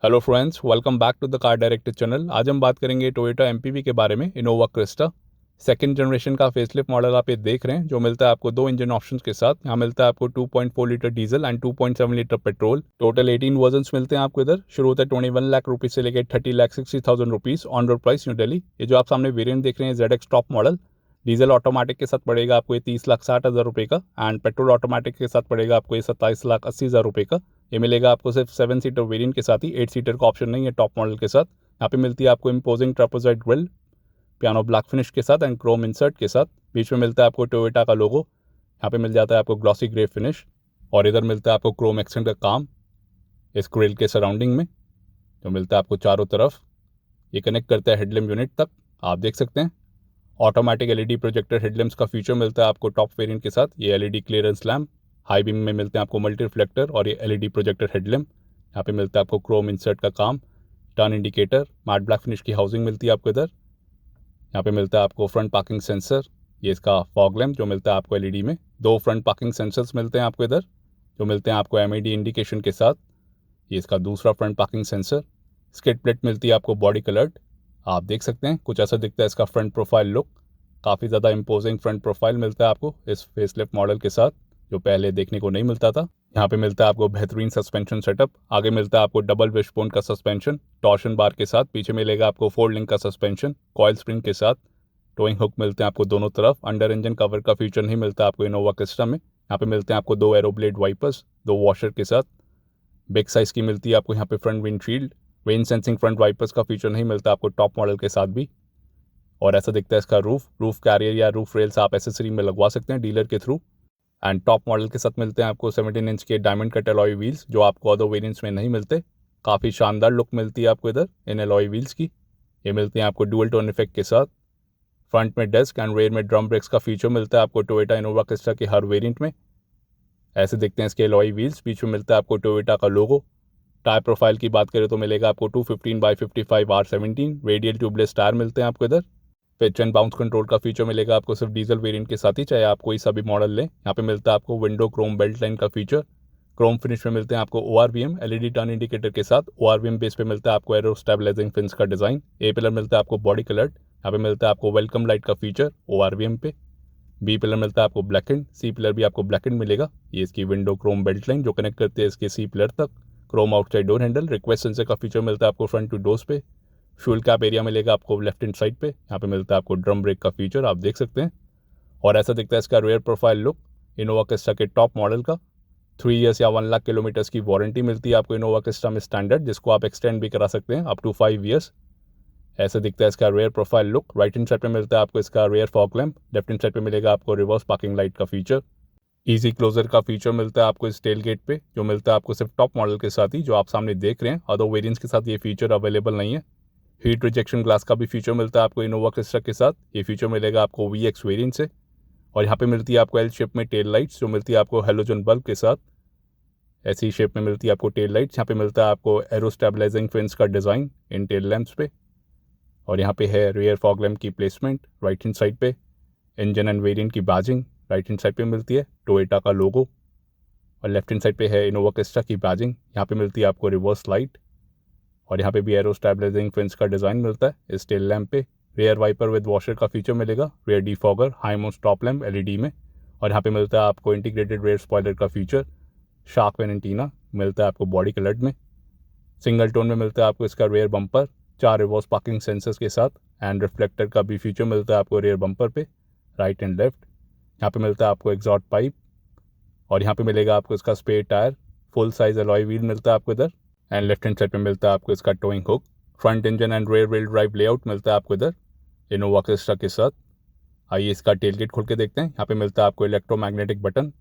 Hello friends, welcome back to the car director channel. आज हम बात करेंगे टोयोटा एमपीवी के बारे में। इनोवा क्रिस्टा सेकंड जनरेशन का फेसलिफ्ट मॉडल आप ये देख रहे हैं, जो मिलता है आपको दो इंजन ऑप्शंस के साथ। यहाँ मिलता है आपको 2.4 litre diesel and 2.7 litre petrol. Total 18 versions मिलते हैं आपको इधर। शुरू होता है 21 लाख रुपीज से लेकर 30,60,000 rupees on road price new Delhi. ये जो आप सामने वेरिएंट देख रहे हैं ZX top model diesel automatic के साथ पड़ेगा आपको ये 30,60,000 रुपये का, एंड पेट्रोल ऑटोमेटिक के साथ पड़ेगा आपको ये 27,80,000 रुपये का। ये मिलेगा आपको सिर्फ 7 सीटर वेरिएंट के साथ ही, 8 सीटर का ऑप्शन नहीं है टॉप मॉडल के साथ। यहाँ पे मिलती है आपको imposing trapezoid grille, piano black finish के साथ एंड क्रोम इंसर्ट के साथ। बीच में मिलता है आपको टोयोटा का लोगो। यहाँ पे मिल जाता है आपको ग्लॉसी ग्रे फिनिश, और इधर मिलता है आपको क्रोम एक्सेंट का काम इस ग्रिल के सराउंडिंग में, जो मिलता है आपको चारों तरफ। ये कनेक्ट करता है हेडलैम्प यूनिट तक, आप देख सकते हैं। ऑटोमेटिक एलईडी प्रोजेक्टर हेडलैम्प्स का फीचर मिलता है आपको टॉप वेरिएंट के साथ। ये LED clearance lamp, high beam में मिलते हैं आपको मल्टी रिफ्लेक्टर और ये एलईडी प्रोजेक्टर हेडलैम्प। यहाँ पे मिलता है आपको क्रोम इंसर्ट का काम, turn indicator, matte black finish की हाउसिंग मिलती है आपको इधर। यहाँ पे मिलता है आपको फ्रंट पार्किंग सेंसर, ये इसका फॉग लैम्प जो मिलता है आपको एलईडी में। दो फ्रंट पार्किंग सेंसर्स मिलते हैं आपको इधर, जो मिलते हैं आपको एमआईडी इंडिकेशन के साथ। ये इसका दूसरा front parking sensor. Skid plate मिलती है आपको बॉडी कलर्ड, आप देख सकते हैं। कुछ ऐसा दिखता है इसका फ्रंट प्रोफाइल लुक। काफ़ी ज़्यादा इम्पोजिंग फ्रंट प्रोफाइल मिलता है आपको इस फेसलिफ्ट मॉडल के साथ, जो पहले देखने को नहीं मिलता था। यहाँ पे मिलता है आपको बेहतरीन सस्पेंशन सेटअप। आगे मिलता है आपको डबल विशबोन का सस्पेंशन टॉर्शन बार के साथ। पीछे मिलेगा आपको 4 लिंक का सस्पेंशन कॉइल स्प्रिंग के साथ। टोइंग हुक मिलते हैं आपको दोनों तरफ। अंडर इंजन कवर का फीचर नहीं मिलता आपको इनोवा क्रिस्टा में। यहाँ पे मिलते हैं आपको दो एरोब्लेड वाइपर्स, दो वॉशर के साथ। बिग साइज़ की मिलती है आपको यहाँ पे front windshield. Rain sensing front wipers का फीचर नहीं मिलता आपको टॉप मॉडल के साथ भी। और ऐसा दिखता है इसका रूफ कैरियर या रूफ रेल्स आप एसेसरी में लगवा सकते हैं डीलर के थ्रू। एंड टॉप मॉडल के साथ मिलते हैं आपको 17 इंच के डायमंड कट एलॉय व्हील्स, जो आपको अदर वेरिएंट्स में नहीं मिलते। काफ़ी शानदार लुक मिलती है आपको इधर इन एलॉय व्हील्स की। ये मिलती हैं आपको डुअल टोन इफेक्ट के साथ। फ्रंट में डेस्क एंड रेयर में ड्रम ब्रेक्स का फीचर मिलता है आपको टोयोटा इनोवा क्रिस्टा के हर वेरिएंट में। ऐसे दिखते हैं इसके एलॉय व्हील्स। बीच में मिलता है आपको टोयोटा का लोगो। टायर प्रोफाइल की बात करें तो मिलेगा आपको 215/55 R17 रेडियल ट्यूबलेस टायर मिलते हैं आपको इधर। पिच एंड बाउंस कंट्रोल का फीचर मिलेगा आपको सिर्फ डीजल वेरिएंट के साथ ही, चाहे आप कोई सा भी मॉडल लें। यहाँ पे मिलता है आपको विंडो क्रोम बेल्ट लाइन का फीचर। क्रोम फिनिश में मिलते हैं आपको ORVM एलईडी टर्न इंडिकेटर के साथ। ORVM बेस पे मिलता है आपको एरो स्टेबलाइजिंग फिन्स का डिज़ाइन। ए पिलर मिलता है आपको बॉडी कलर्ड। यहाँ पे मिलता है आपको वेलकम लाइट का फीचर ORVM पे। बी पिलर मिलता है आपको ब्लैक एंड। सी पिलर भी आपको ब्लैक एंड मिलेगा। ये इसकी विंडो क्रोम बेल्ट लाइन जो कनेक्ट करते हैं इसके सी पिलर तक। Chrome outside door handle. Request sensor का फीचर मिलता है आपको फ्रंट टू डोर्स पे। फ्यूल कैप एरिया मिलेगा आपको लेफ्ट हैंड साइड पे। यहाँ पे मिलता है आपको ड्रम ब्रेक का फीचर, आप देख सकते हैं। और ऐसा दिखता है इसका rear profile look Innova Crysta के टॉप मॉडल का। 3 ईयर्स या 1 लाख किलोमीटर्स की वारंटी मिलती है आपको इनोवा क्रिस्टा में स्टैंडर्ड, जिसको आप एक्सटेंड भी करा सकते हैं अप टू 5 ईयर्स। ऐसे दिखता है इसका rear profile look. Right hand side पे मिलता है आपको इसका rear fog lamp. Left hand side पे मिलेगा आपको रिवर्स पार्किंग लाइट का फीचर। ईजी क्लोजर का फीचर मिलता है आपको इस टेल गेट पे, जो मिलता है आपको सिर्फ टॉप मॉडल के साथ ही, जो आप सामने देख रहे हैं। अदर वेरिएंट्स के साथ ये फीचर अवेलेबल नहीं है। हीट रिजेक्शन ग्लास का भी फीचर मिलता है आपको इनोवा क्रिस्टा के साथ। ये फीचर मिलेगा आपको VX वेरिएंट से। और यहाँ पे मिलती है आपको एल शेप में टेल लाइट्स, जो मिलती है आपको हेलोजन बल्ब के साथ। ऐसी शेप में मिलती है आपको टेल लाइट्स। यहाँ पे मिलता है आपको एरो स्टेबलाइजिंग फिन्स का डिज़ाइन इन टेल लैम्प्स पे। और यहाँ पे है रियर फॉग लैम्प की प्लेसमेंट राइट हैंड साइड पे। इंजन एंड वेरिएंट की बैजिंग राइट हैंड साइड पे मिलती है, टोयोटा का लोगो। और लेफ्ट हैंड साइड पे है इनोवा क्रिस्टा की बैजिंग। यहाँ पे मिलती है आपको रिवर्स लाइट। और यहाँ पे भी एरो स्टेबलाइजिंग फिन्स का डिज़ाइन मिलता है इस टेल लैम्प पे। रेयर वाइपर विद वॉशर का फीचर मिलेगा। Rear defogger, high mount stop lamp LED में। और यहाँ पे मिलता है आपको इंटीग्रेटेड रेयर स्पॉइलर का फीचर। शार्क वेन एंटीना मिलता है आपको बॉडी कलर्ड में। सिंगल टोन में मिलता है आपको इसका rear bumper 4 reverse parking sensors के साथ। एंड रिफ्लेक्टर का भी फीचर मिलता है आपको रेयर बम्पर पे, राइट एंड लेफ्ट। यहाँ पे मिलता है आपको एग्जॉस्ट पाइप। और यहाँ पे मिलेगा आपको इसका spare tyre. Full size alloy wheel मिलता है आपको इधर। एंड लेफ्ट हैंड साइड पे मिलता है आपको इसका towing hook. Front engine and rear wheel drive layout मिलता है आपको इधर इनोवा क्रिस्टा के साथ। आइए इसका टेलगेट खोल के देखते हैं। यहाँ पे मिलता है आपको इलेक्ट्रोमैग्नेटिक बटन।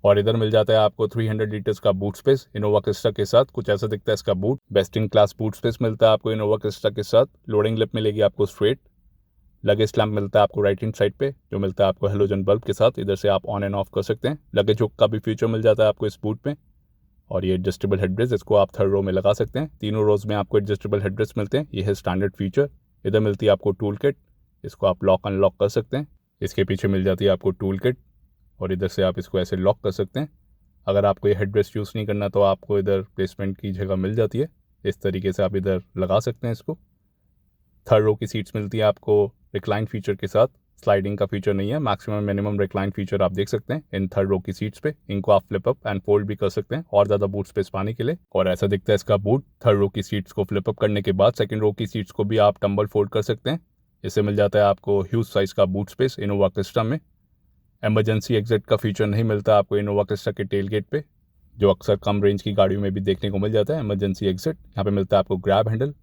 और इधर मिल जाता है आपको 300 लीटर्स का बूट स्पेस इनोवा क्रिस्टा के साथ। कुछ ऐसा दिखता है इसका boot. Best in class boot space मिलता है आपको इनोवा क्रिस्टा के साथ। लोडिंग लिप मिलेगी आपको स्ट्रेट। लगेज लैम्प मिलता है आपको राइट हैंड साइड पे, जो मिलता है आपको हेलोजन बल्ब के साथ। इधर से आप ऑन एंड ऑफ कर सकते हैं। लगेज हुक का भी फीचर मिल जाता है आपको इस बूट में। और ये एडजस्टेबल हेडरेस्ट, इसको आप थर्ड रो में लगा सकते हैं। तीनों रोज में आपको एडजस्टेबल हेडरेस्ट मिलते हैं। ये है स्टैंडर्ड फीचर। इधर मिलती है आपको टूल किट, इसको आप लॉक अनलॉक कर सकते हैं। इसके पीछे मिल जाती है आपको टूल किट, और इधर से आप इसको ऐसे लॉक कर सकते हैं। अगर आपको ये हेडरेस्ट यूज़ नहीं करना तो आपको इधर प्लेसमेंट की जगह मिल जाती है, इस तरीके से आप इधर लगा सकते हैं इसको। थर्ड रो की सीट्स मिलती है आपको रिक्लाइन फीचर के साथ, स्लाइडिंग का फीचर नहीं है। मैक्सिमम मिनिमम रिक्लाइन फीचर आप देख सकते हैं इन थर्ड रो की सीट्स पे। इनको आप फ्लिप अप एंड फोल्ड भी कर सकते हैं और ज़्यादा बूट स्पेस पाने के लिए। और ऐसा दिखता है इसका बूट। थर्ड रो की सीट्स को फ्लिप अप करने के बाद सेकंड रो की सीट्स को भी आप टम्बल फोल्ड कर सकते हैं। इससे मिल जाता है आपको ह्यूज साइज़ का बूट स्पेस इनोवा क्रिस्टा में। एमरजेंसी एग्जिट का फीचर नहीं मिलता आपको इनोवा क्रिस्टा के टेल गेट पे, जो अक्सर कम रेंज की गाड़ियों में भी देखने को मिल जाता है एमरजेंसी एग्जिट। यहाँ पे मिलता है आपको ग्रैब हैंडल,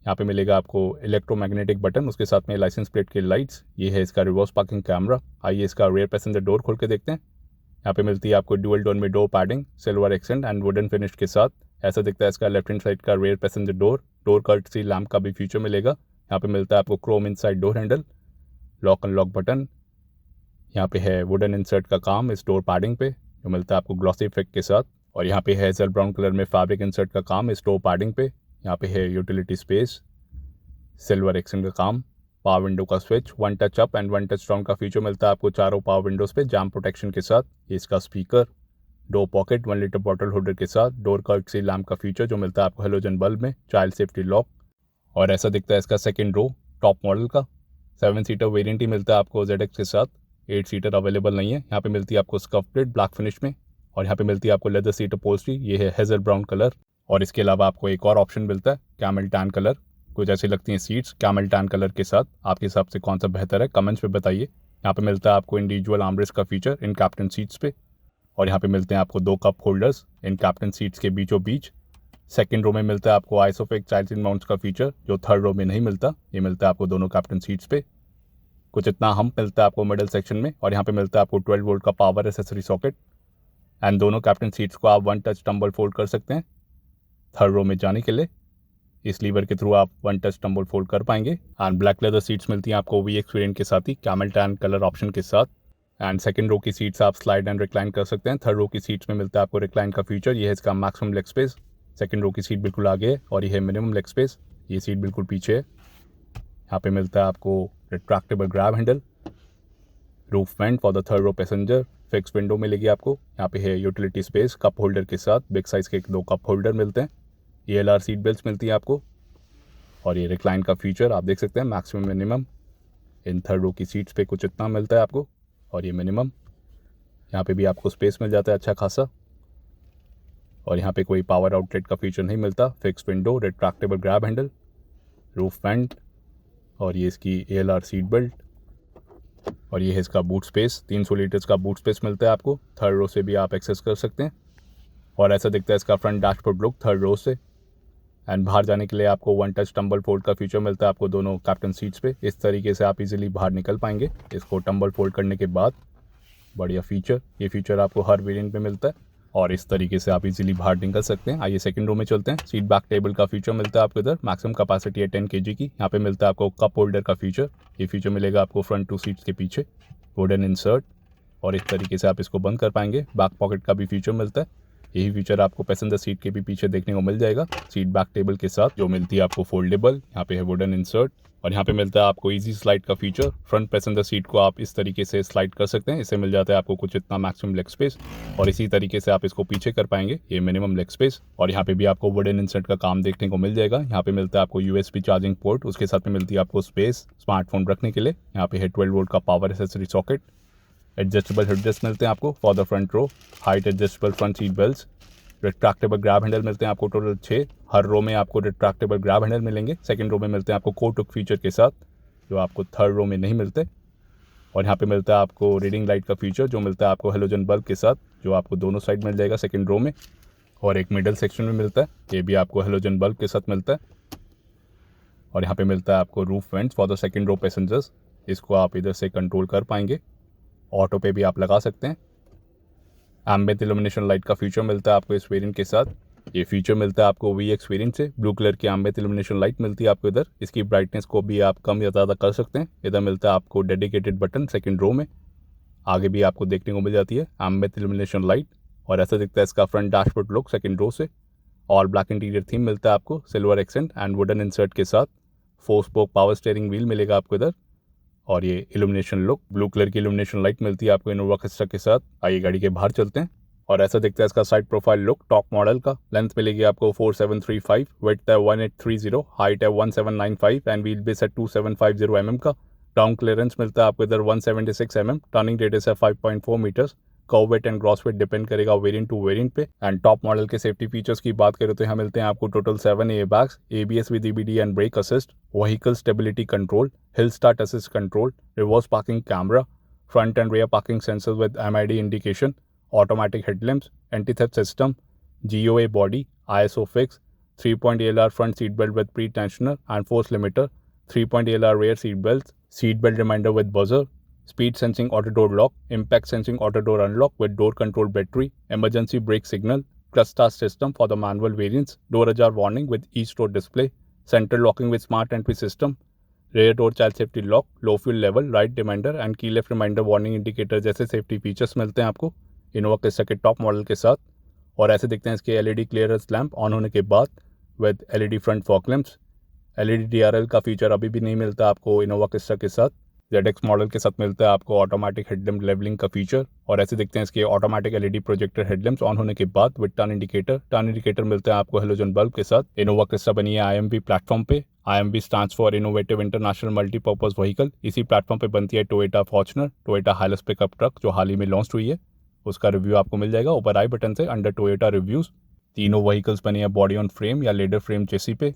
यहाँ पे मिलेगा आपको इलेक्ट्रोमैग्नेटिक बटन, उसके साथ में लाइसेंस प्लेट की लाइट्स। ये है इसका रिवर्स पार्किंग कैमरा। आइए इसका रेयर पैसेंजर डोर खोल के देखते हैं। यहाँ पे मिलती है आपको ड्यूअल टोन में door padding, silver accent and wooden finish के साथ। ऐसा दिखता है इसका लेफ्ट हैंड साइड का rear passenger door. Door courtesy lamp का भी फीचर मिलेगा। यहाँ पे मिलता है आपको chrome inside door handle, lock unlock button. यहाँ पे है वुडन इंसर्ट का काम इस डोर पैडिंग पे, जो मिलता है आपको ग्लॉसी इफेक्ट के साथ। और यहाँ पे है हेज़ल ब्राउन कलर में फैब्रिक इंसर्ट का काम इस डोर पैडिंग पे। यहाँ पे है यूटिलिटी स्पेस, सिल्वर एक्सेंट का काम, पावर विंडो का switch, one touch up and one touch down का फीचर मिलता है आपको चारों पावर विंडोज़ पे जैम प्रोटेक्शन के साथ। इसका speaker, door pocket, 1 litre bottle holder के साथ, डोर कर्टसी लैम्प का फीचर जो मिलता है आपको हेलोजन बल्ब में, चाइल्ड सेफ्टी लॉक। और ऐसा दिखता है इसका सेकंड रो टॉप मॉडल का। 7 सीटर वेरिएंट ही मिलता है आपको ZX के साथ, 8 सीटर अवेलेबल नहीं है। यहाँ पे मिलती है आपको स्कफ प्लेट ब्लैक फिनिश में, और यहाँ पे मिलती है आपको लेदर सीट अपहोल्स्ट्री, ये है हेज़ल ब्राउन कलर। और इसके अलावा आपको एक और ऑप्शन मिलता है कैमल टैन कलर। कुछ ऐसी लगती हैं सीट्स कैमल टैन कलर के साथ, आपके हिसाब से कौन सा बेहतर है कमेंट्स में बताइए। यहाँ पे मिलता है आपको इंडिविजुअल आर्मरेस्ट का फीचर इन कैप्टन सीट्स पे, और यहाँ पे मिलते हैं आपको 2 cup holders in captain seats के बीचों बीच। सेकंड रो में मिलता है आपको आइसोफिक चाइल्ड सीट माउंट्स का फीचर, जो थर्ड रो में नहीं मिलता। ये मिलता है आपको दोनों कैप्टन सीट्स पे। कुछ इतना हम्प मिलता है आपको मिडल सेक्शन में, और यहाँ पे मिलता है आपको 12 वोल्ट का पावर एसेसरी सॉकेट। एंड दोनों कैप्टन सीट्स को आप वन टच टम्बल फोल्ड कर सकते हैं थर्ड रो में जाने के लिए। इस लीवर के थ्रू आप वन टच टम्बल फोल्ड कर पाएंगे। एंड ब्लैक लेदर सीट्स मिलती हैं आपको VX वेरिएंट के साथ ही कैमल टैन कलर ऑप्शन के साथ। एंड सेकंड रो की सीट्स आप स्लाइड एंड रिक्लाइन कर सकते हैं। थर्ड रो की सीट्स में मिलता है आपको रिक्लाइन का फीचर। ये है इसका maximum leg space. Second row की सीट बिल्कुल आगे है, और ये है मिनिमम लेग स्पेस, ये सीट बिल्कुल पीछे है। यहाँ पे मिलता है आपको retractable grab handle, roof vent for the third row passenger, fix window मिलेगी आपको। यहाँ पे है यूटिलिटी स्पेस कप होल्डर के साथ, बिग साइज़ के 2 कप होल्डर मिलते हैं। ELR सीट बेल्ट मिलती है आपको, और ये रिक्लाइन का फीचर आप देख सकते हैं मैक्सिमम मिनिमम। इन थर्ड रो की सीट्स पे कुछ इतना मिलता है आपको, और ये मिनिमम। यहाँ पे भी आपको स्पेस मिल जाता है अच्छा खासा, और यहाँ पे कोई पावर आउटलेट का फीचर नहीं मिलता। Fix window, retractable grab handle, roof went, और ये इसकी ALR सीट बेल्ट, और ये है इसका बूट स्पेस। 300 लीटर्स का बूट स्पेस मिलता है आपको। थर्ड रो से भी आप एक्सेस कर सकते हैं। और ऐसा दिखता है इसका front dashboard look third row से। एंड बाहर जाने के लिए आपको वन टच टम्बल फोल्ड का फीचर मिलता है आपको दोनों कैप्टन सीट्स पे। इस तरीके से आप इजीली बाहर निकल पाएंगे इसको टम्बल फोल्ड करने के बाद। बढ़िया फीचर, ये फीचर आपको हर वेरिएंट में मिलता है, और इस तरीके से आप इजीली बाहर निकल सकते हैं। आइए सेकंड रो में चलते हैं। सीट बैक टेबल का फीचर मिलता है आपको इधर, मैक्सिमम कैपेसिटी है 10 kg की। यहाँ पे मिलता है आपको कप होल्डर का फीचर। ये फीचर मिलेगा आपको फ्रंट 2 सीट्स के पीछे, वुडन इंसर्ट, और इस तरीके से आप इसको बंद कर पाएंगे। बैक पॉकेट का भी फीचर मिलता है। यही फीचर आपको पैसेंजर सीट के भी पीछे देखने को मिल जाएगा सीट बैक टेबल के साथ, जो मिलती है आपको फोल्डेबल। यहाँ पे है वुडन इंसर्ट, और यहाँ पे मिलता है आपको इजी स्लाइड का फीचर। फ्रंट पैसेंजर सीट को आप इस तरीके से स्लाइड कर सकते हैं, इससे मिल जाता है आपको कुछ इतना मैक्सिमम लेग स्पेस, और इसी तरीके से आप इसको पीछे कर पाएंगे, ये मिनिमम लेग स्पेस। और यहाँ पे भी आपको वुडन इंसर्ट का काम देखने को मिल जाएगा। यहाँ पे मिलता है आपको USB चार्जिंग पोर्ट, उसके साथ में मिलती है आपको स्पेस स्मार्टफोन रखने के लिए। यहाँ पे है 12 वोल्ट का power accessory socket. Adjustable headrest मिलते हैं आपको for the front row, height adjustable front seat belt, retractable grab handle मिलते हैं आपको टोटल 6। हर रो में आपको रिट्रैक्टेबल ग्रैब हैंडल मिलेंगे। सेकंड रो में मिलते हैं आपको कोट हुक फीचर के साथ, जो आपको थर्ड रो में नहीं मिलते। और यहाँ पे मिलता है आपको रीडिंग लाइट का फीचर, जो मिलता है आपको हेलोजन बल्ब के साथ, जो आपको दोनों साइड मिल जाएगा सेकंड रो में, और एक मिडल सेक्शन में मिलता है, ये भी आपको हेलोजन बल्ब के साथ मिलता है। और यहाँ पे मिलता है आपको roof vents for the second row passengers, इसको आप इधर से कंट्रोल कर पाएंगे। ऑटो पे भी आप लगा सकते हैं। एम्बिएंट इल्यूमिनेशन लाइट का फीचर मिलता है आपको इस वेरिएंट के साथ। ये फीचर मिलता है आपको VX वेरिएंट से। ब्लू कलर की एम्बिएंट इल्यूमिनेशन लाइट मिलती है आपको इधर। इसकी ब्राइटनेस को भी आप कम या ज़्यादा कर सकते हैं। इधर मिलता है आपको डेडिकेटेड बटन सेकंड रो में, आगे भी आपको देखने को मिल जाती है एम्बिएंट इल्यूमिनेशन लाइट। और ऐसा दिखता है इसका front dashboard look second row से। ऑल ब्लैक इंटीरियर थीम मिलता है आपको silver accent and wooden insert के साथ। 4 स्पोक पावर स्टीयरिंग व्हील मिलेगा आपको इधर, और ये इल्यूमिनेशन लुक ब्लू कलर की इल्यूमिनेशन लाइट मिलती है आपको इनोवा क्रिस्टा के साथ। आइए गाड़ी के बाहर चलते हैं। और ऐसा दिखता है इसका side profile look top model का। लेंथ मिलेगी आपको 4735, विड्थ है 1830, हाइट है 1795 एंड व्हील बेस है 2750 mm का। ग्राउंड क्लियरेंस मिलता है आपको इधर 176 mm, टर्निंग रेडियस है 5.4 metres. Kerb weight and gross weight depend करेगा वेरिएंट टू वेरिएंट पे। एंड टॉप मॉडल के सेफ्टी फीचर्स की बात करें तो यहाँ मिलते हैं आपको total 7 airbags, ABS with EBD and brake assist, vehicle stability control, hill start assist control, reverse parking camera, front and rear parking sensors with MID indication, automatic headlamps, anti-theft system, GOA body, ISO fix, 3-point ALR front seat belt with pre-tensioner and force limiter, 3-point ALR rear seat belts, seat belt reminder with buzzer, speed sensing auto door lock, impact sensing auto door unlock with door control battery, emergency brake signal, clutch start system for the manual variants, door ajar warning with e-store display, central locking with smart entry system, rear door child safety lock, low fuel level, right reminder and key left reminder warning indicator जैसे safety features मिलते हैं आपको Innova Crysta के top model के साथ। और ऐसे दिखते हैं इसके LED क्लियरेंस लैंप ऑन होने के बाद with LED front fog lamps. LED DRL का फीचर अभी भी नहीं मिलता आपको इनोवा क्रिस्टा के साथ। ZX मॉडल के साथ मिलता है आपको ऑटोमेटिक हेडलैम्प लेवलिंग का फीचर। और ऐसे दिखते हैं इसके automatic LED projector headlamps on होने के बाद विद टर्न इंडिकेटर मिलता है आपको हेलोजन बल्ब के साथ। इनोवा क्रिस्टा बनी है IMV प्लेटफॉर्म पे। IMV stands for innovative international multipurpose vehicle. इसी प्लेटफॉर्म पे बनती है Toyota Fortuner, Toyota Hilux pickup truck जो हाल ही में लॉन्च हुई है। उसका रिव्यू आपको मिल जाएगा ऊपर आई बटन से अंडर टोयोटा रिव्यूज। तीनों व्हीकल्स बनी है बॉडी ऑन फ्रेम या लेडर फ्रेम चेसी पे।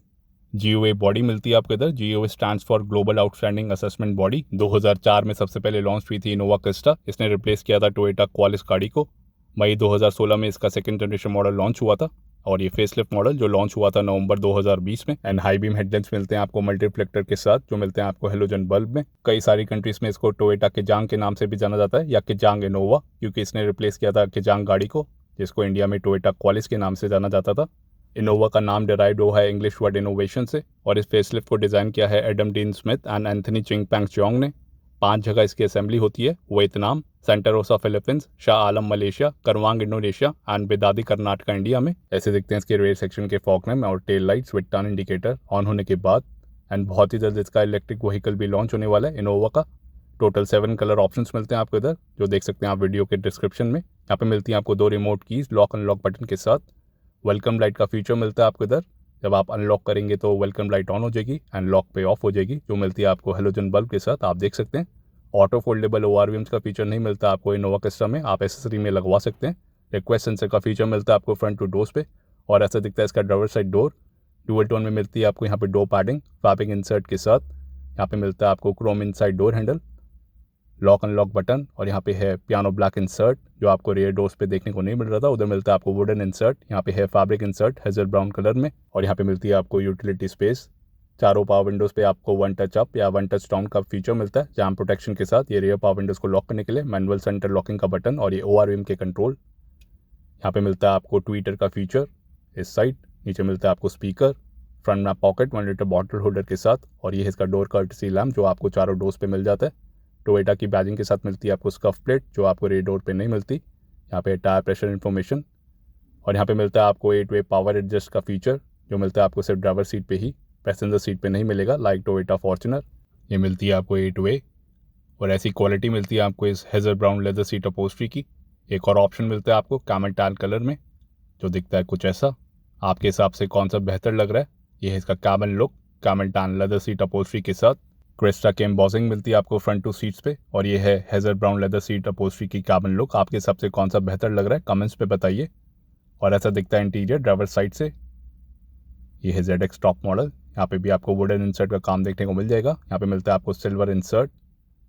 GOA बॉडी मिलती है आपको इधर। GOA stands for global outstanding assessment body. 2004 में सबसे पहले लॉन्च हुई थी इनोवा क्रिस्टा। इसने रिप्लेस किया था टोयोटा क्वालिस गाड़ी को। मई 2016 में इसका सेकंड जनरेशन मॉडल लॉन्च हुआ था और ये फेसलिफ्ट मॉडल जो लॉन्च हुआ था नवंबर 2020 में। एंड हाई बीम हेडलाइट्स मिलते हैं आपको मल्टी रिफ्लेक्टर के साथ जो मिलते हैं आपको हेलोजन बल्ब में। कई सारी कंट्रीज में इसको टोयोटा किजांग के नाम से भी जाना जाता है या किजांग इनोवा, क्योंकि इसने रिप्लेस किया था किजांग गाड़ी को जिसको इंडिया में टोयोटा क्वालिस के नाम से जाना जाता था। इनोवा का नाम डिराइव्ड हुआ है इंग्लिश वर्ड इनोवेशन से और इस फेसलिफ्ट को डिज़ाइन किया है Adam Dean Smith and Anthony Chingpang Chong ने। 5 जगह इसकी असेंबली होती है, Vietnam, Santa Rosa Philippines, Shah Alam Malaysia, Karawang Indonesia and Bidadi Karnataka India में। ऐसे दिखते हैं इसके रेयर सेक्शन के फॉग लैम्प और tail lights with turn indicator on होने के बाद। एंड बहुत ही जल्द इसका इलेक्ट्रिक व्हीकल भी लॉन्च होने वाला है इनोवा का। टोटल 7 कलर ऑप्शंस मिलते हैं आपको इधर जो देख सकते हैं आप वीडियो के डिस्क्रिप्शन में। यहाँ पे मिलती हैं आपको 2 remote keys lock unlock button के साथ। वेलकम लाइट का फीचर मिलता है आपको इधर। जब आप अनलॉक करेंगे तो वेलकम लाइट ऑन हो जाएगी एंड लॉक पे ऑफ हो जाएगी जो मिलती है आपको हेलोजन बल्ब के साथ। आप देख सकते हैं ऑटो फोल्डेबल ORVMs का फीचर नहीं मिलता आपको इनोवा क्रिस्टा में, आप एसेसरी में लगवा सकते हैं। रिक्वेस्ट सेंसर का फीचर मिलता है आपको फ्रंट टू डोर्स पे। और ऐसा दिखता है इसका driver side door. Dual tone में मिलती है आपको यहाँ पे डोर पैडिंग फैब्रिक इंसर्ट के साथ। यहाँ पे मिलता है आपको chrome inside door handle, lock unlock button और यहाँ पे है पियानो ब्लैक इंसर्ट जो आपको रेयर डोर्स पे देखने को नहीं मिल रहा था। उधर मिलता है आपको वुडन इंसर्ट, यहाँ पे है fabric insert hazel brown colour में। और यहाँ पे मिलती है आपको यूटिलिटी स्पेस। चारों पावर विंडोज़ पे आपको 1 टच अप या 1 टच डाउन का फीचर मिलता है जैम प्रोटेक्शन के साथ। ये रेयर पावर विंडोज़ को लॉक करने के लिए मैनुअल सेंटर लॉकिंग का बटन और ये ORVM के कंट्रोल। यहाँ पे मिलता है आपको ट्विटर का फीचर इस साइड। नीचे मिलता है आपको स्पीकर, फ्रंट में पॉकेट 1 लीटर बॉटल होल्डर के साथ। और ये है इसका डोर कर्टसी लैम्प जो आपको चारों डोर्स पे मिल जाता है। टोयोटा की बैजिंग के साथ मिलती है आपको स्कफ प्लेट जो आपको रेयर डोर पे नहीं मिलती। यहाँ पे टायर प्रेशर इन्फॉर्मेशन और यहाँ पे मिलता है आपको 8-वे पावर एडजस्ट का फीचर जो मिलता है आपको सिर्फ ड्राइवर सीट पे ही, पैसेंजर सीट पे नहीं मिलेगा लाइक टोयोटा फॉर्च्यूनर। ये मिलती है आपको 8-वे और ऐसी क्वालिटी मिलती है आपको इस hazel brown leather seat upholstery की। एक और ऑप्शन मिलता है आपको कैमल टैन कलर में जो दिखता है कुछ ऐसा। आपके हिसाब से कौन सा बेहतर लग रहा है? ये है इसका camel look camel tan leather seat upholstery के साथ। क्रिस्टा की एम्बॉसिंग मिलती है आपको फ्रंट टू सीट्स पे और ये है hazel brown leather seat upholstery की कैबिन लुक। आपके हिसाब से कौन सा बेहतर लग रहा है कमेंट्स पे बताइए। और ऐसा दिखता है इंटीरियर ड्राइवर साइड से। ये है ZX टॉप मॉडल। यहाँ पे भी आपको वुडन इंसर्ट का काम देखने को मिल जाएगा। यहाँ पे मिलता है आपको सिल्वर इंसर्ट,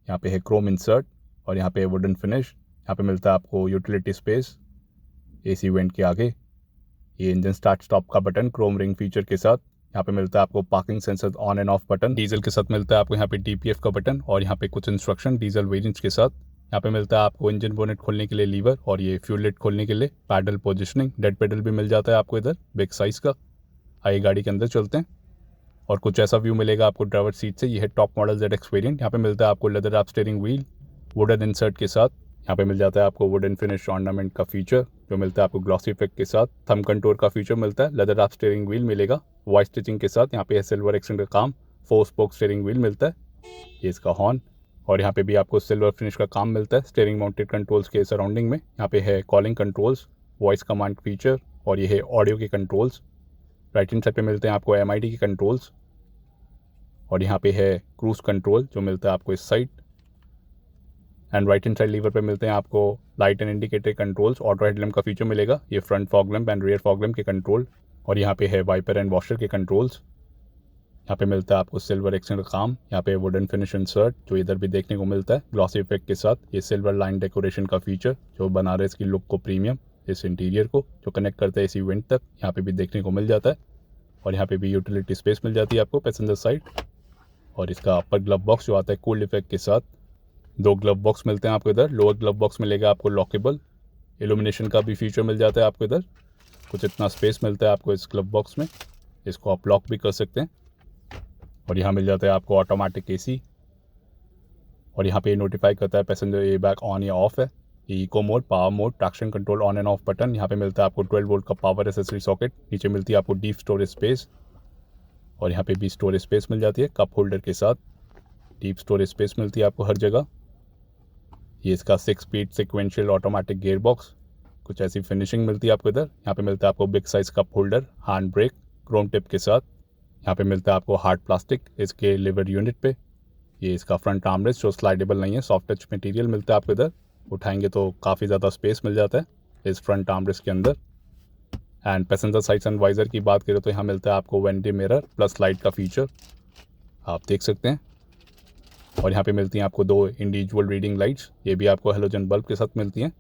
यहाँ पे है क्रोम इंसर्ट और यहाँ पे वुडन फिनिश। यहाँ पे मिलता है आपको यूटिलिटी स्पेस, AC वेंट के आगे, ये इंजन स्टार्ट स्टॉप का बटन क्रोम रिंग फीचर के साथ। यहाँ पे मिलता है आपको parking sensor on and off button. Diesel के साथ मिलता है आपको यहाँ पे DPF का बटन और यहाँ पे कुछ इंस्ट्रक्शन डीजल वेरिएंट्स के साथ। यहाँ पे मिलता है आपको इंजन बोनेट खोलने के लिए लीवर और ये फ्यूल लिड खोलने के लिए पैडल पोजिशनिंग। डेड पेडल भी मिल जाता है आपको इधर बिग साइज का। आइए गाड़ी के अंदर चलते हैं और कुछ ऐसा व्यू मिलेगा आपको ड्राइवर सीट से। ये है टॉप मॉडल ZX वेरिएंट। यहाँ पे मिलता है आपको leather wrap steering wheel wooden insert के साथ। यहाँ पे मिल जाता है आपको वुडन फिनिश ऑर्नामेंट का फीचर जो मिलता है आपको ग्लॉसी इफेक्ट के साथ। थंब कंट्रोल का फीचर मिलता है, लेदर रैप स्टीयरिंग व्हील मिलेगा वाइट स्टिचिंग के साथ। यहाँ पे है सिल्वर एक्सेंट का काम, 4 स्पोक स्टीयरिंग व्हील मिलता है। ये इसका हॉर्न और यहाँ पे भी आपको सिल्वर फिनिश का काम मिलता है स्टीयरिंग माउंटेड कंट्रोल्स के सराउंडिंग में। यहाँ पे है calling controls, voice command feature और ये है ऑडियो के कंट्रोल्स। राइट हैंड साइड पे मिलते हैं आपको MID के कंट्रोल्स और यहाँ पे है क्रूज कंट्रोल जो मिलता है आपको इस side. And right hand side lever पे मिलते हैं आपको light and indicator controls, auto headlamp का फीचर मिलेगा, ये front fog lamp and rear fog lamp के कंट्रोल। और यहाँ पे है वाइपर एंड वॉशर के कंट्रोल्स। यहाँ पे मिलता है आपको सिल्वर एक्सेंट का काम, यहाँ पे वुडन फिनिश इंसर्ट जो इधर भी देखने को मिलता है ग्लॉसी इफेक्ट के साथ, ये सिल्वर लाइन डेकोरेशन का फीचर जो बना रहा है इसकी लुक को प्रीमियम, इस इंटीरियर को जो कनेक्ट करता है इसी वेंट तक, यहाँ पे भी देखने को मिल जाता है। और यहाँ पे भी यूटिलिटी स्पेस मिल जाती है आपको पैसेंजर साइड। और इसका अपर ग्लव बॉक्स जो आता है कूल्ड इफेक्ट के साथ, 2 ग्लव बॉक्स मिलते हैं आपको इधर। लोअर ग्लव बॉक्स मिलेगा आपको लॉकेबल, इल्यूमिनेशन का भी फीचर मिल जाता है आपको इधर। कुछ इतना स्पेस मिलता है आपको इस ग्लव बॉक्स में, इसको आप लॉक भी कर सकते हैं। और यहाँ मिल जाता है आपको ऑटोमेटिक AC और यहाँ पे नोटिफाई करता है पैसेंजर एयरबैग ऑन या ऑफ है। ये eco mode, power mode, traction control on and off button. यहाँ पे मिलता है आपको 12 वोल्ट का पावर एसेसरी सॉकेट। नीचे मिलती है आपको डीप स्टोरेज स्पेस और यहाँ पे भी स्टोरेज स्पेस मिल जाती है कप होल्डर के साथ। डीप स्टोरेज स्पेस मिलती है आपको हर जगह। ये इसका 6 speed sequential automatic gear box, कुछ ऐसी फिनिशिंग मिलती है आपको इधर। यहाँ पे मिलता है आपको big size cup holder, hand brake Chrome tip के साथ। यहाँ पे मिलता है आपको हार्ड प्लास्टिक इसके लिवर यूनिट पे। ये इसका फ्रंट आर्मरेस्ट जो स्लाइडेबल नहीं है, सॉफ्ट टच मटेरियल मिलता है आपको इधर। उठाएंगे तो काफ़ी ज़्यादा स्पेस मिल जाता है इस फ्रंट आर्मरेस्ट के अंदर। एंड पैसेंजर साइड सनवाइजर की बात करें तो यहाँ मिलता है आपको वेंटी मिरर प्लस लाइट का फीचर, आप देख सकते हैं। और यहाँ पे मिलती हैं आपको 2 इंडिविजुअल रीडिंग लाइट्स, ये भी आपको हेलोजन बल्ब के साथ मिलती हैं।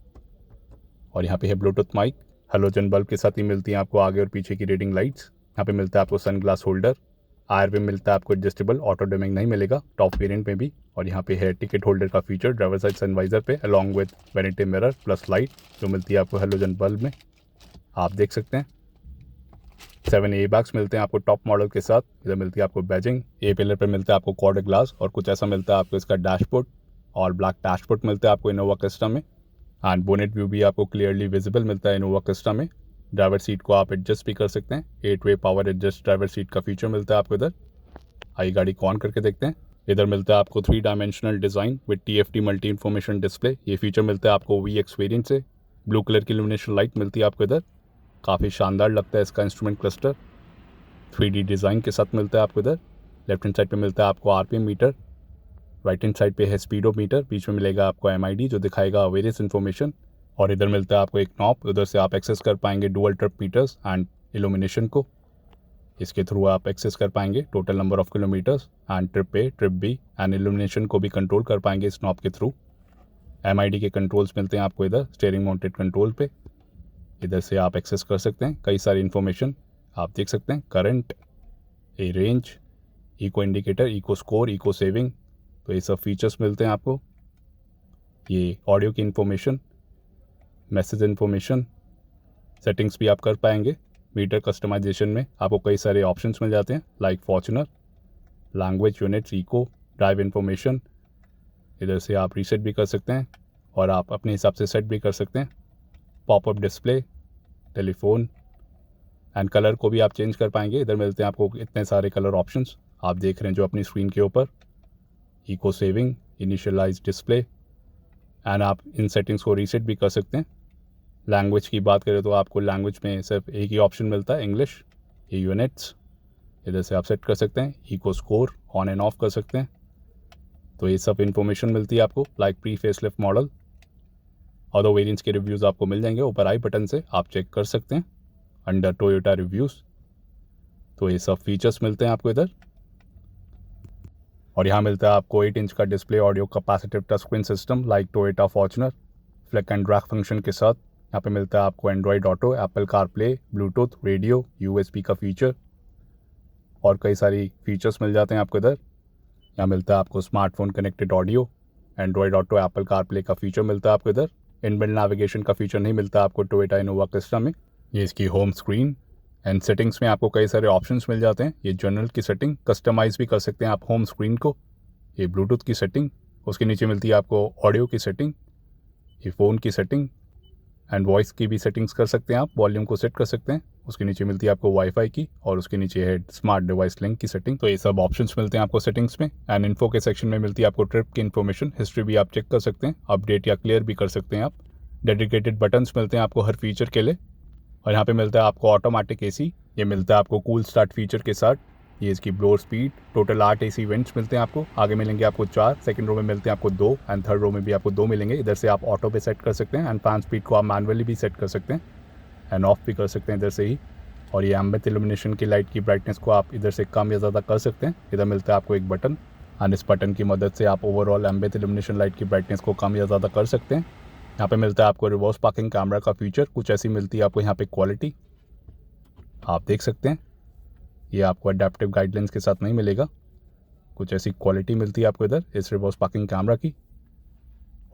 और यहाँ पे है ब्लूटूथ माइक, हेलोजन बल्ब के साथ ही मिलती हैं आपको आगे और पीछे की रीडिंग लाइट्स। यहाँ पे मिलता है आपको सन ग्लास होल्डर, आयर भी मिलता है आपको एडजस्टेबल, ऑटो डिमिंग नहीं मिलेगा टॉप वेरिएंट में भी। और यहाँ पे है टिकट होल्डर का फीचर ड्राइवर साइड सनवाइजर पे along with vanity mirror plus light जो मिलती है आपको हेलोजन बल्ब में, आप देख सकते हैं। 7 एयरबैग्स मिलते हैं आपको टॉप मॉडल के साथ। इधर मिलती है आपको बैजिंग, ए पिलर पे मिलता है आपको क्वाड ग्लास और कुछ ऐसा मिलता है आपको इसका डैशबोर्ड और ब्लैक डैशबोर्ड मिलता है आपको इनोवा क्रिस्टा में। एंड बोनेट व्यू भी आपको क्लियरली विजिबल मिलता है इनोवा क्रिस्टा में। ड्राइवर सीट को आप एडजस्ट भी कर सकते हैं, 8 वे पावर एडजस्ट ड्राइवर सीट का फीचर मिलता है आपको इधर। आइए गाड़ी को ऑन करके देखते हैं। इधर मिलता है आपको 3 dimensional design with TFT multi information display, ये फीचर मिलता है आपको VX वेरिएंट से। ब्लू कलर की इल्यूमिनेशन लाइट मिलती है आपको इधर, काफ़ी शानदार लगता है इसका इंस्ट्रूमेंट क्लस्टर। 3D डिज़ाइन के साथ मिलता है आपको इधर। लेफ्ट हैंड साइड पे मिलता है आपको RPM meter, right hand side पे है स्पीडो मीटर, बीच में मिलेगा आपको MID जो दिखाएगा वेरियस इन्फॉर्मेशन। और इधर मिलता है आपको एक नॉब, उधर से आप एक्सेस कर पाएंगे dual trip meters and illumination को, इसके थ्रू आप एक्सेस कर पाएंगे total number of kilometres and trip A, trip B and illumination को भी कंट्रोल कर पाएंगे इस नॉब के थ्रू। MID के कंट्रोल्स मिलते हैं आपको इधर स्टीयरिंग माउंटेड कंट्रोल पे, इधर से आप एक्सेस कर सकते हैं कई सारी इन्फॉर्मेशन, आप देख सकते हैं current, a range, eco indicator, eco score, eco saving, तो ये सब फीचर्स मिलते हैं आपको। ये ऑडियो की इन्फॉर्मेशन, मैसेज इन्फॉर्मेशन, सेटिंग्स भी आप कर पाएंगे। मीटर कस्टमाइजेशन में आपको कई सारे ऑप्शंस मिल जाते हैं like Fortuner, language units, eco, drive information, इधर से आप रीसेट भी कर सकते हैं और आप अपने हिसाब से सेट भी कर सकते हैं। Popup display, telephone and colour को भी आप चेंज कर पाएंगे। इधर मिलते हैं आपको इतने सारे कलर ऑप्शंस, आप देख रहे हैं जो अपनी स्क्रीन के ऊपर। Eco saving, initialize display and आप इन सेटिंग्स को रीसेट भी कर सकते हैं। लैंग्वेज की बात करें तो आपको लैंग्वेज में सिर्फ एक ही ऑप्शन मिलता है इंग्लिश, ये यूनिट्स, इधर से आप सेट कर सकते हैं। Eco score on and off कर सकते हैं, तो ये सब इन्फॉर्मेशन मिलती है आपको like pre facelift model. Other variants के रिव्यूज़ आपको मिल जाएंगे ऊपर आई बटन से, आप चेक कर सकते हैं अंडर टोयोटा रिव्यूज़। तो ये सब फीचर्स मिलते हैं आपको इधर। और यहाँ मिलता है आपको 8 इंच का display, audio capacitive touch screen system like Toyota Fortuner, flick and drag function के साथ। यहाँ पे मिलता है आपको Android auto, Apple CarPlay, Bluetooth, radio, USB का फीचर और कई सारी फीचर्स मिल जाते हैं आपको इधर। यहाँ मिलता है आपको smartphone connected audio, Android auto, Apple CarPlay का फीचर मिलता है आपको इधर। इनबिल्ट नेविगेशन का फीचर नहीं मिलता आपको टोयोटा इनोवा क्रिस्टा में। ये इसकी होम स्क्रीन एंड सेटिंग्स में आपको कई सारे ऑप्शंस मिल जाते हैं। ये जनरल की सेटिंग, कस्टमाइज़ भी कर सकते हैं आप होम स्क्रीन को। ये ब्लूटूथ की सेटिंग, उसके नीचे मिलती है आपको ऑडियो की सेटिंग, ये फ़ोन की सेटिंग एंड वॉइस की भी सेटिंग्स कर सकते हैं आप, वॉल्यूम को सेट कर सकते हैं। उसके नीचे मिलती है आपको वाईफाई की और उसके नीचे है स्मार्ट डिवाइस लिंक की सेटिंग। तो ये सब ऑप्शंस मिलते हैं आपको सेटिंग्स में। एंड इन्फो के सेक्शन में मिलती है आपको ट्रिप की इन्फॉर्मेशन, हिस्ट्री भी आप चेक कर सकते हैं, अपडेट या क्लियर भी कर सकते हैं आप। डेडिकेटेड बटन्स मिलते हैं आपको हर फीचर के लिए। और यहाँ पे मिलता है आपको ऑटोमेटिक एसी, ये मिलता है आपको कूल स्टार्ट फीचर के साथ। ये इसकी blower speed, total 8 AC vents मिलते हैं आपको। आगे मिलेंगे आपको 4, सेकंड रो में मिलते हैं आपको 2 एंड थर्ड रो में भी आपको 2 मिलेंगे। इधर से आप ऑटो पे सेट कर सकते हैं एंड फैन स्पीड को आप मैनुअली भी सेट कर सकते हैं एंड ऑफ भी कर सकते हैं इधर से ही। और ये एम्बिएंट इल्यूमिनेशन की लाइट की ब्राइटनेस को आप इधर से कम या ज़्यादा कर सकते हैं। इधर मिलता है आपको एक बटन एंड इस बटन की मदद से आप ओवरऑल एम्बिएंट इल्यूमिनेशन लाइट की ब्राइटनेस को कम या ज़्यादा कर सकते हैं। यहाँ पे मिलता है आपको रिवर्स पार्किंग कैमरा का फीचर, कुछ ऐसी मिलती है आपको यहाँ पे क्वालिटी, आप देख सकते हैं। ये आपको अडेप्टिव गाइडलाइंस के साथ नहीं मिलेगा, कुछ ऐसी क्वालिटी मिलती है आपको इधर इस रिवर्स पार्किंग कैमरा की।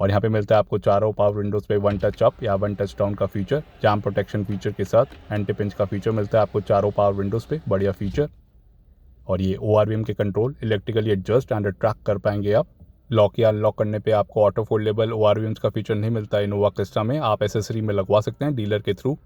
और यहाँ पे मिलता है आपको चारों पावर विंडोज़ पे 1 टच अप या 1 टच डाउन का फीचर, जैम प्रोटेक्शन फीचर के साथ एंटी पिंच का फीचर मिलता है आपको चारों पावर विंडोज़ पे, बढ़िया फीचर। और ये ORVM के control electrically adjust and track कर पाएंगे आप। लॉक या अनलॉक करने पे आपको ऑटो फोल्डेबल ORVMs का फीचर नहीं मिलता है इनोवा क्रिस्टा में, आप एसेसरी में लगवा सकते हैं डीलर के थ्रू।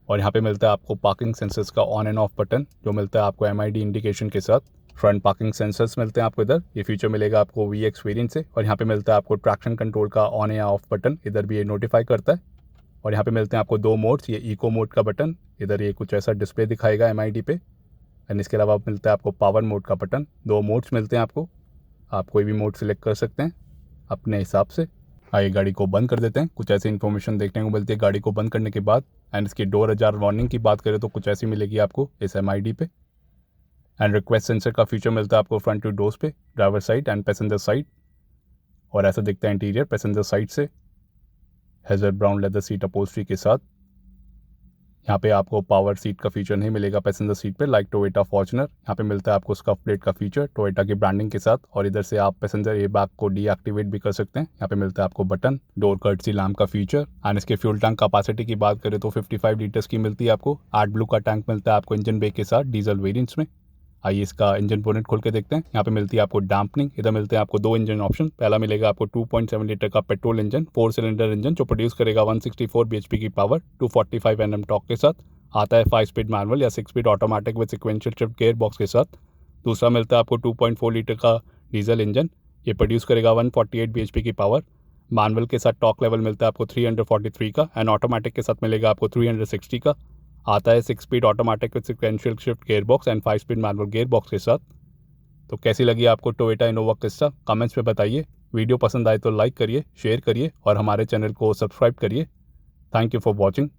और यहाँ पे मिलता है आपको पार्किंग सेंसर्स का ऑन एंड ऑफ बटन, जो मिलता है आपको MID इंडिकेशन के साथ। फ्रंट पार्किंग सेंसर्स मिलते हैं आपको इधर, ये फीचर मिलेगा आपको VX वेरिएंट से। और यहाँ पे मिलता है आपको ट्रैक्शन कंट्रोल का ऑन या ऑफ बटन, इधर भी ये नोटिफाई करता है। और यहाँ पे मिलते हैं आपको 2 मोड्स, ये इको मोड का बटन, इधर ये कुछ ऐसा डिस्प्ले दिखाएगा MID पे। एंड इसके अलावा मिलता है आपको पावर मोड का बटन, 2 मोड्स मिलते हैं आपको, आप कोई भी मोड सिलेक्ट कर सकते हैं अपने हिसाब से। आइए गाड़ी को बंद कर देते हैं। कुछ ऐसी इन्फॉर्मेशन देखने को मिलती है गाड़ी को बंद करने के बाद। एंड इसकी डोर अजार वार्निंग की बात करें तो कुछ ऐसी मिलेगी आपको इस MID पे। एंड रिक्वेस्ट सेंसर का फीचर मिलता है आपको फ्रंट टू डोर्स पे, driver side and passenger side. और ऐसा दिखता है इंटीरियर पैसेंजर साइड से, हेजर ब्राउन लेदर सीट अपहोल्स्ट्री के साथ। यहाँ पे आपको पावर सीट का फीचर नहीं मिलेगा पैसेंजर सीट पे, लाइक टोयोटा फॉर्च्यूनर। यहाँ पे मिलता है आपको स्कफ प्लेट का फीचर टोयोटा की ब्रांडिंग के साथ। और इधर से आप पैसेंजर एयरबैग को डीएक्टिवेट भी कर सकते हैं। यहाँ पे मिलता है आपको बटन, डोर कर्टसी लैम्प का फीचर। एंड इसके फ्यूल टैंक कैपेसिटी की बात करें तो 55 लीटर्स की मिलती है आपको। AdBlue का टैंक मिलता है आपको इंजन बे के साथ डीजल वेरिएंट्स में। आइए इसका इंजन बोनेट खोल के देखते हैं। यहाँ पे मिलती है आपको डैम्पनिंग, इधर मिलते हैं आपको 2 इंजन ऑप्शन। पहला मिलेगा आपको 2.7 लीटर का पेट्रोल इंजन, 4 सिलेंडर इंजन जो प्रोड्यूस करेगा 164 bhp की पावर, 245 Nm टॉर्क के साथ। आता है 5 स्पीड मैनुअल या 6 speed automatic with sequential shift gear box के साथ। दूसरा मिलता है आपको 2.4 लीटर का डीजल इंजन, ये प्रोड्यूस करेगा 148 bhp की पावर। मैनुअल के साथ टॉर्क लेवल मिलता है आपको 343 का एंड ऑटोमेटिक के साथ मिलेगा आपको 360 का। आता है 6 speed automatic with sequential shift gear box and 5 speed manual gear box के साथ। तो कैसी लगी आपको टोयोटा इनोवा क्रिस्टा, कमेंट्स में बताइए। वीडियो पसंद आए तो लाइक करिए, शेयर करिए और हमारे चैनल को सब्सक्राइब करिए। Thank you for watching.